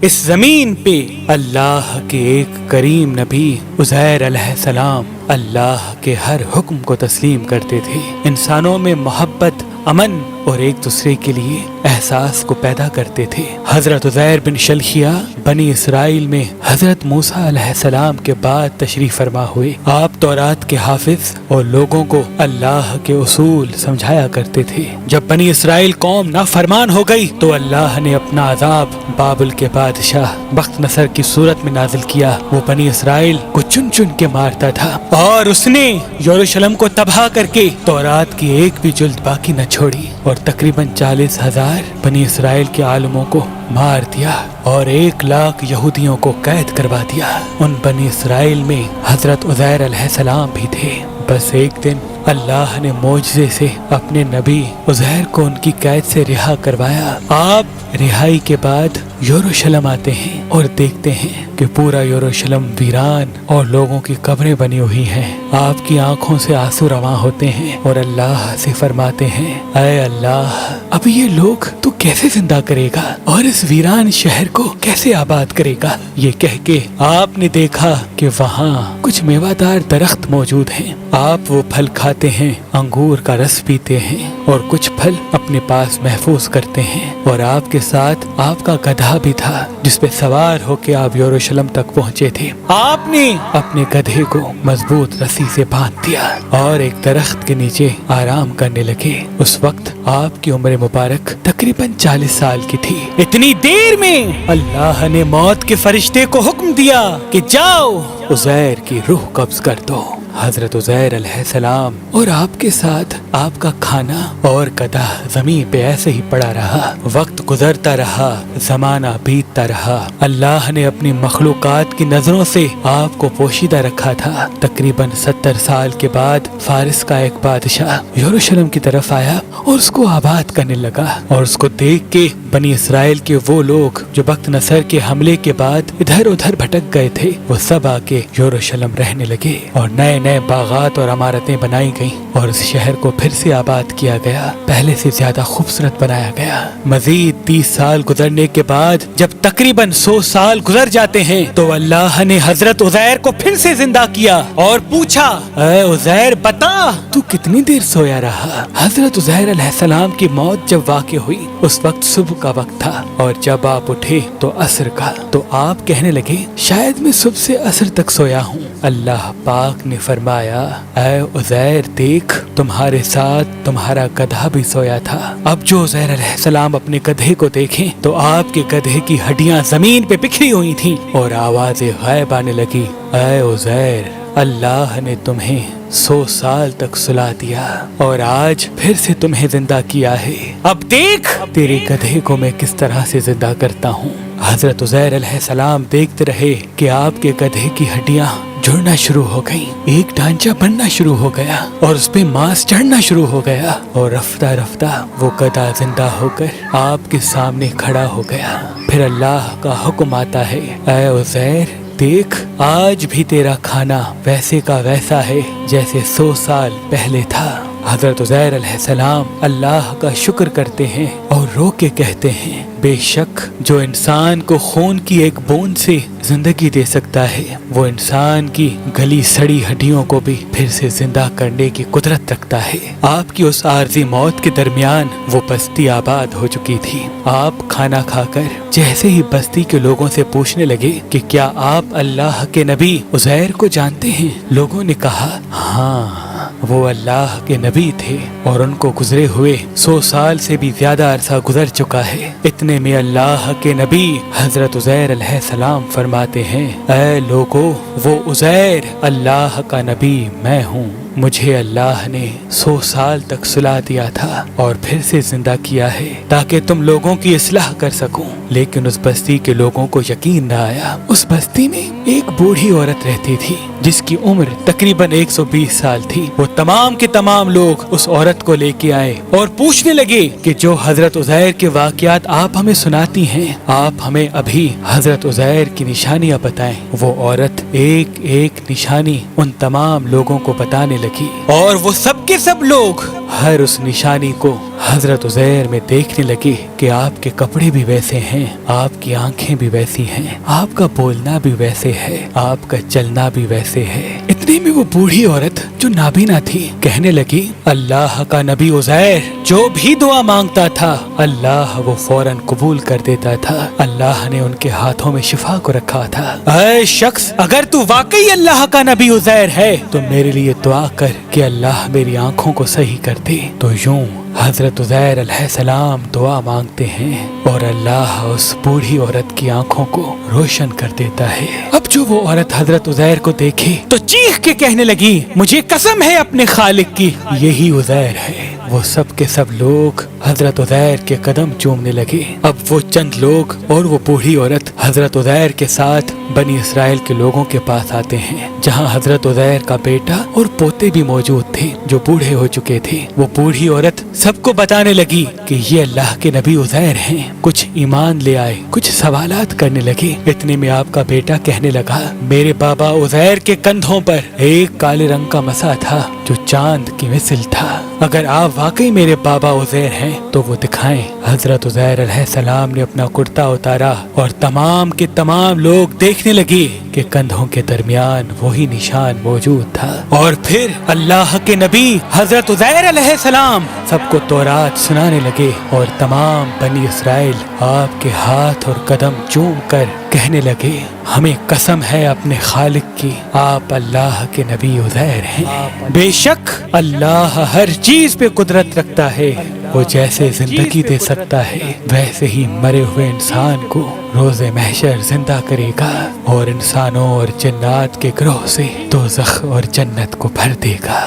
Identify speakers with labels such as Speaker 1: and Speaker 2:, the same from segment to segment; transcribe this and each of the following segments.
Speaker 1: اس زمین پہ اللہ کے ایک کریم نبی عزیر علیہ السلام اللہ کے ہر حکم کو تسلیم کرتے تھے، انسانوں میں محبت، امن اور ایک دوسرے کے لیے احساس کو پیدا کرتے تھے۔ حضرت عزیر بن شلخیہ بنی اسرائیل میں حضرت موسیٰ علیہ السلام کے بعد تشریف فرما ہوئے۔ آپ تورات کے حافظ اور لوگوں کو اللہ کے اصول سمجھایا کرتے تھے۔ جب بنی اسرائیل قوم نافرمان ہو گئی تو اللہ نے اپنا عذاب بابل کے بادشاہ بخت نصر کی صورت میں نازل کیا۔ وہ بنی اسرائیل کو چن چن کے مارتا تھا اور اس نے یروشلم کو تباہ کر کے تورات کی ایک بھی جلد باقی نہ چھوڑی اور تقریباً 40,000 بنی اسرائیل کے عالموں کو مار دیا اور 1,00,000 یہودیوں کو قید کروا دیا۔ ان بنی اسرائیل میں حضرت عزیر علیہ السلام بھی تھے۔ بس ایک دن اللہ نے معجزے سے اپنے نبی عزیر کو ان کی قید سے رہا کروایا۔ آپ رہائی کے بعد یروشلم آتے ہیں اور دیکھتے ہیں کہ پورا یروشلم ویران اور لوگوں کی قبریں بنی ہوئی ہیں۔ آپ کی آنکھوں سے آنسو رواں ہوتے ہیں اور اللہ سے فرماتے ہیں، اے اللہ، اب یہ لوگ تو کیسے زندہ کرے گا اور اس ویران شہر کو کیسے آباد کرے گا؟ یہ کہہ کے آپ نے دیکھا کہ وہاں کچھ میوہ دار درخت موجود ہیں۔ آپ وہ پھل کھاتے ہیں، انگور کا رس پیتے ہیں اور کچھ پھل اپنے پاس محفوظ کرتے ہیں، اور آپ کے ساتھ آپ کا گدھا بھی تھا جس پہ سوار ہو کے آپ یروشلم تک پہنچے تھے۔ آپ نے اپنے گدھے کو مضبوط رسی سے باندھ دیا اور ایک درخت کے نیچے آرام کرنے لگے۔ اس وقت آپ کی عمر مبارک تقریباً 40 سال کی تھی۔ اتنی دیر میں اللہ نے موت کے فرشتے کو حکم دیا کہ جاؤ عزیر کی روح قبض کر دو۔ حضرت عزیر علیہ السلام اور آپ کے ساتھ آپ کا کھانا اور گدھا زمین پہ ایسے ہی پڑا رہا۔ وقت گزرتا رہا، زمانہ بیتتا رہا۔ اللہ نے اپنی مخلوقات کی نظروں سے آپ کو پوشیدہ رکھا تھا۔ تقریباً 70 سال کے بعد فارس کا ایک بادشاہ یروشلم کی طرف آیا اور اس کو آباد کرنے لگا، اور اس کو دیکھ کے بنی اسرائیل کے وہ لوگ جو بخت نصر کے حملے کے بعد ادھر ادھر بھٹک گئے تھے، وہ سب آ کے یروشلم رہنے لگے اور نئے نئے باغات اور عمارتیں بنائی گئیں اور اس شہر کو پھر سے آباد کیا گیا، پہلے سے زیادہ خوبصورت بنایا گیا۔ مزید 30 سال گزرنے کے بعد جب تقریباً 100 سال گزر جاتے ہیں تو اللہ نے حضرت عزیر کو پھر سے زندہ کیا اور پوچھا، اے عزیر بتا تو کتنی دیر سویا رہا؟ حضرت عزیر علیہ السلام کی موت جب واقع ہوئی اس وقت صبح کا وقت تھا، اور جب آپ اٹھے تو عصر کا۔ تو آپ کہنے لگے، شاید میں صبح سے عصر تک سویا ہوں۔ اللہ پاک نے فرمایا، اے عزیر دیکھ، تمہارے ساتھ تمہارا گدھا بھی سویا تھا۔ اب جو عزیر علیہ السلام اپنے گدھے کو دیکھیں تو آپ کے گدھے کی ہڈیاں زمین پہ بکھری ہوئی تھیں اور آوازیں غائب آنے لگی۔ اے عزیر، اللہ نے تمہیں 100 سال تک سلا دیا اور آج پھر سے تمہیں زندہ کیا ہے۔ اب دیکھ تیرے گدھے کو میں کس طرح سے زندہ کرتا ہوں۔ حضرت عزیر علیہ السلام دیکھتے رہے کہ آپ کے گدھے کی ہڈیاں جڑنا شروع ہو گئی، ایک ڈھانچہ بننا شروع ہو گیا اور اس پہ ماس چڑھنا شروع ہو گیا، اور رفتہ رفتہ وہ گدھا زندہ ہو کر آپ کے سامنے کھڑا ہو گیا۔ پھر اللہ کا حکم آتا ہے، اے عزیر دیکھ، آج بھی تیرا کھانا ویسے کا ویسا ہے جیسے 100 سال پہلے تھا۔ حضرت عزیر علیہ السلام اللہ کا شکر کرتے ہیں اور رو کے کہتے ہیں، بے شک جو انسان کو خون کی ایک بوند سے زندگی دے سکتا ہے وہ انسان کی گلی سڑی ہڈیوں کو بھی پھر سے زندہ کرنے کی قدرت رکھتا ہے۔ آپ کی اس عارضی موت کے درمیان وہ بستی آباد ہو چکی تھی۔ آپ کھانا کھا کر جیسے ہی بستی کے لوگوں سے پوچھنے لگے کہ کیا آپ اللہ کے نبی عزیر کو جانتے ہیں؟ لوگوں نے کہا، ہاں وہ اللہ کے نبی تھے اور ان کو گزرے ہوئے 100 سال سے بھی زیادہ عرصہ گزر چکا ہے۔ اتنے میں اللہ کے نبی حضرت عزیر علیہ السلام فرماتے ہیں، اے لوگو، وہ عزیر اللہ کا نبی میں ہوں۔ مجھے اللہ نے 100 سال تک سلا دیا تھا اور پھر سے زندہ کیا ہے تاکہ تم لوگوں کی اصلاح کر سکوں، لیکن اس بستی کے لوگوں کو یقین نہ آیا۔ اس بستی میں ایک بوڑھی عورت رہتی تھی جس کی عمر تقریباً 120 سال تھی۔ وہ تمام کے تمام لوگ اس عورت کو لے کے آئے اور پوچھنے لگے کہ جو حضرت عزیر کے واقعات آپ ہمیں سناتی ہیں، آپ ہمیں ابھی حضرت عزیر کی نشانیاں بتائیں۔ وہ عورت ایک ایک نشانی ان تمام لوگوں کو بتانے لگی اور وہ سب کے سب لوگ ہر اس نشانی کو حضرت عزیر میں دیکھنے لگے کہ آپ کے کپڑے بھی ویسے ہیں، آپ کی آنکھیں بھی ویسی ہیں، آپ کا بولنا بھی ویسے ہے، آپ کا چلنا بھی ویسے ہے۔ اتنے میں وہ بوڑھی عورت جو نابینا تھی کہنے لگی، اللہ کا نبی عزیر جو بھی دعا مانگتا تھا اللہ وہ فوراً قبول کر دیتا تھا، اللہ نے ان کے ہاتھوں میں شفا کو رکھا تھا۔ اے شخص، اگر تو واقعی اللہ کا نبی عزیر ہے تو میرے لیے دعا کر کہ اللہ میری آنکھوں کو صحیح کر دے۔ تو یوں حضرت عزیر علیہ السلام دعا مانگتے ہیں اور اللہ اس بوڑھی عورت کی آنکھوں کو روشن کر دیتا ہے۔ اب جو وہ عورت حضرت عزیر کو دیکھے تو چیخ کے کہنے لگی، مجھے قسم ہے اپنے خالق کی، یہی عزیر ہے۔ وہ سب کے سب لوگ حضرت عزیر کے قدم چومنے لگے۔ اب وہ چند لوگ اور وہ بوڑھی عورت حضرت عزیر کے ساتھ بنی اسرائیل کے لوگوں کے پاس آتے ہیں، جہاں حضرت عزیر کا بیٹا اور پوتے بھی موجود تھے جو بوڑھے ہو چکے تھے۔ وہ بوڑھی عورت سب کو بتانے لگی کہ یہ اللہ کے نبی عزیر ہیں۔ کچھ ایمان لے آئے، کچھ سوالات کرنے لگے۔ اتنے میں آپ کا بیٹا کہنے لگا، میرے بابا عزیر کے کندھوں پر ایک کالے رنگ کا مسا تھا جو چاند کی مثل تھا، اگر آپ واقعی میرے بابا عزیر ہیں تو وہ دکھائیں۔ حضرت عزیر علیہ السلام نے اپنا کرتا اتارا اور تمام کے تمام لوگ دیکھنے لگے کہ کندھوں کے درمیان وہی نشان موجود تھا۔ اور پھر اللہ کے نبی حضرت عزیر علیہ السلام سب کو تورات سنانے لگے اور تمام بنی اسرائیل آپ کے ہاتھ اور قدم چوم کر کہنے لگے، ہمیں قسم ہے اپنے خالق کی، آپ اللہ کے نبی عزیر ہیں۔ بے شک اللہ ہر چیز پہ قدرت رکھتا ہے، وہ جیسے زندگی دے سکتا ہے ویسے ہی مرے ہوئے انسان کو روز محشر زندہ کرے گا اور انسانوں اور جنات کے گروہ سے دوزخ اور جنت کو بھر دے گا۔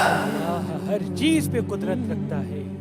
Speaker 1: ہر چیز پہ قدرت رکھتا ہے۔